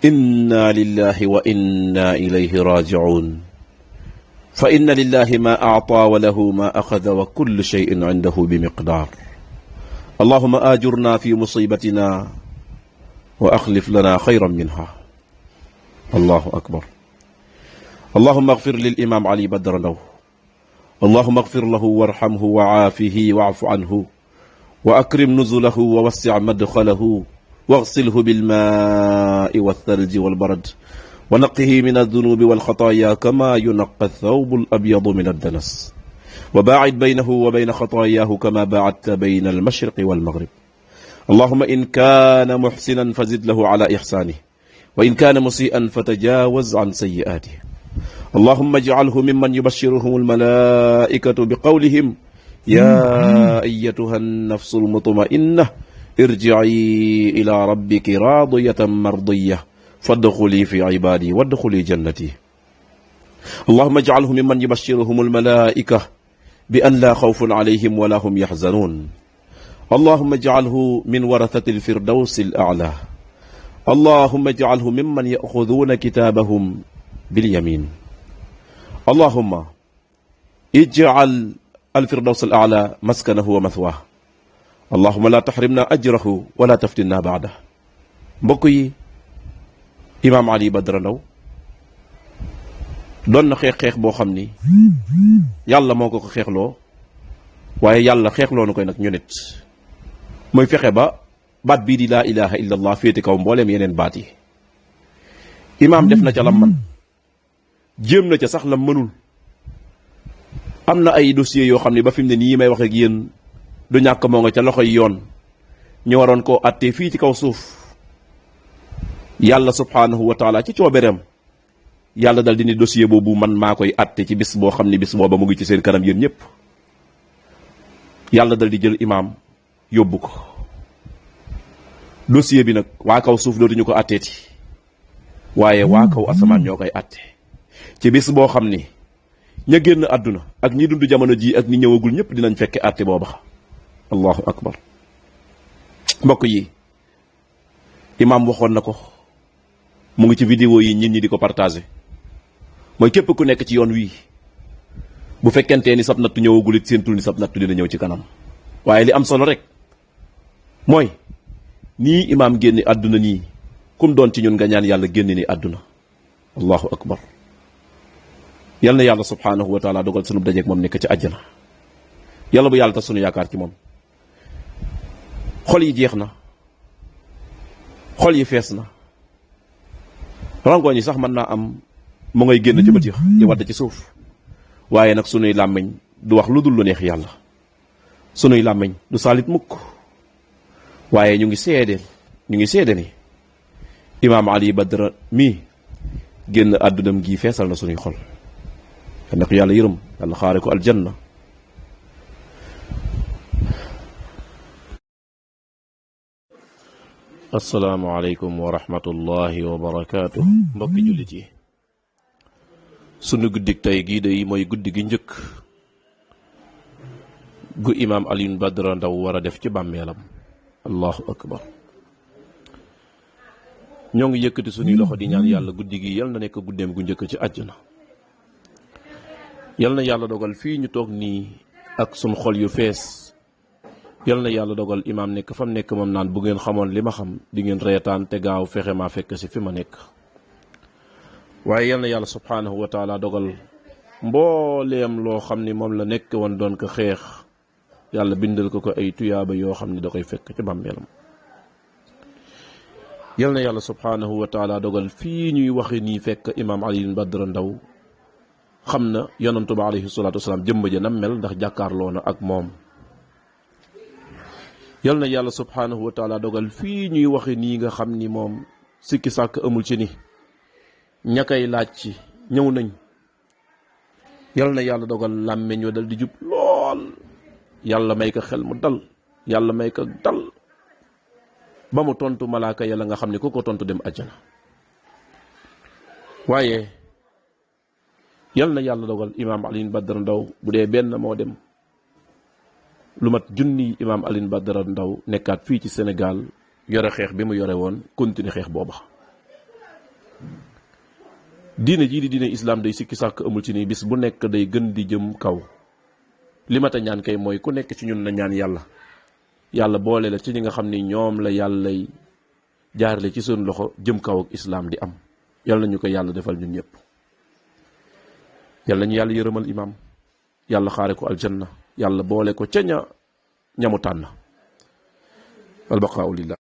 inna lillahi wa inna ilayhi raji'un fa inna lillahi ma a'ta wa lahu ma akhadha wa kullu shay'in 'indahu bi miqdar. Allahumma ajurna fi musibatina wa akhlif lana khayran minha. Allahu akbar. Allahumma ighfir lil imam Ali Badara Ndao. Allahumma ighfir lahu warhamhu wa 'afihi wa'fu anhu wa akrim nuzulahu wa wassi' madkhalahu واغسله بالماء والثلج والبرد ونقه من الذنوب والخطايا كما ينقى الثوب الأبيض من الدنس وباعد بينه وبين خطاياه كما باعدت بين المشرق والمغرب. اللهم إن كان محسنا فزد له على إحسانه وإن كان مسيئا فتجاوز عن سيئاته. اللهم اجعله ممن يبشرهم الملائكة بقولهم يا أيتها النفس المطمئنة ارجعي إلى ربك راضية مرضية فادخلي في عبادي وادخلي جنتي. اللهم اجعله ممن يبشرهم الملائكة بأن لا خوف عليهم ولا هم يحزنون. اللهم اجعله من ورثة الفردوس الأعلى. اللهم اجعله ممن يأخذون كتابهم باليمين. اللهم اجعل الفردوس الأعلى مسكنه ومثواه. Allahumma la tahrimna ajrahu wala taftinna ba'da. Mbokk yi, imaam Ali Badara Ndao doon na xeex boo xam ni yàlla moo ko xeexloo, waaye yàlla xeexloo na koy nag ñu nit mooy fexe ba baat bii di laa ilaha illa allah féete kaw mbooleem yeneen baat yi. imaam def na ca lam man, jéem na ca sax lam mënul. am na ay dossiers yoo xam ne ba fi mu ne nii may wax ak yéen du ñàkk moo nga ca loxoy yoon ñu waroon koo àttee fii ci kaw suuf. yàlla subhaanahu wa taala ci coobereem yàlla dal di ni dossier boobu man maa koy àtte ci bis boo xam ne bis booba mu ngi ci seen kanam yéen ñëpp. yàlla dal di jël imaam yóbbu ko. dossier bi nag waa kaw suuf dootuñu ko àtteeti, waaye waa kaw asamaan ñoo koy àtte ci bis boo xam ni ña génn àdduna ak ñi dund jamono ji ak ñi ñëwagul ñëpp dinañ fekke àtte booba. allahu akbar. mbokk yi, imaam waxoon na ko, mu ngi ci vidéo yi nit ñi di ko partagé, mooy képp ku nekk ci yoon wii bu fekkentee ni sab nattu ñëwagul it séentul ni sab nattu dina ñëw ci kanam. waaye li am solo rek mooy nii imaam génne àdduna nii kum doon ci ñun nga ñaan yàlla génne ni àdduna. allahu akbar. yal na yàlla subhaanahu wa taala dogal sunu dajeeg moom nekk ci àjjana. yàlla bu yàlla tax sunu yaakaar ci moom. xol yi jeex na, xol yi fees na, rangoñ yi sax mën naa am mu ngay génn ci bët yi di wadd ci suuf. waaye nag sunuy làmmiñ du wax lu dul lu neex yàlla, sunuy làmmiñ du saalit mukk. waaye ñu ngi seede ni imaam Ali Badara mii génn àddunam gii feesal na sunuy xol. yal na ko yàlla yërëm, yàlla xaare ko aljanna. asalaamaaleykum wa rahmatullahi wa barakaatu. mbokki jullit yi, sunu guddik tey gii de mooy guddi gi njëkk gu imaam Alioune Badara Ndao war a def ci bàmmeelam. allahu akbar. ñoo ngi yëkkati sunuy loxo di ñaan yàlla guddi gi yal na nekk guddeem gu njëkk ci àjjana. yal na yàlla dogal fii ñu toog nii ak sunu xol yu fees, yal na yàlla dogal imaam nekk fam nekk moom naan bu ngeen xamoon li ma xam di ngeen reetaan te gaaw fexe maa fekk si fi ma nekk. waaye yal na yàlla subhaanahu wa taala dogal mbooleem loo xam ni moom la nekk woon doon ko xeex, yàlla bindal ko ay tuyaaba yoo xam ni da koy fekk ci bàmmeelam. yal na yàlla subhaanahu wa taala dogal fii ñuy waxe nii fekk imaam Alioune Badara Ndao xam na yonantu ba alayhi salaatu wasalaam jëmb ja nam mel ndax jàkkaarloo na ak moom. yal na yàlla subhaanahu wa taala dogal fii ñuy waxe nii nga xam ni moom sikki sàkk amul ci ni ña koy laaj ci ñëw nañ. yal na yàlla dogal làmmeñ wa dal di jub lool, yàlla may ko xel mu dal, yàlla may ko dal ba mu tontu malaaka yàlla nga xam ni ku ko tontu dem àjjana. waaye yal na yàlla dogal imaam Alioune Badara Ndao bu dee benn moo dem, lu mat junni imaam Alioune Badara Ndao nekkaat fii ci Sénégal yore xeex bi mu yore woon continuer xeex booba. diine jii di diine islam day sikki sàkk amul ci nii bis bu nekk day gën di jëm kaw. li ma ta ñaan kay mooy ku nekk ci ñun na ñaan yàlla boole la ci ñi nga xam ni ñoom la yàllay jaarale ci seen loxo jëm kaw ak islam di am. yàlla nañu ko yàlla defal ñun ñëpp. yàlla nañu yàlla yërëmal imaam yàlla xaare ko aljanna yàlla boole ko ca ñamu tànn. albaqaau lillah.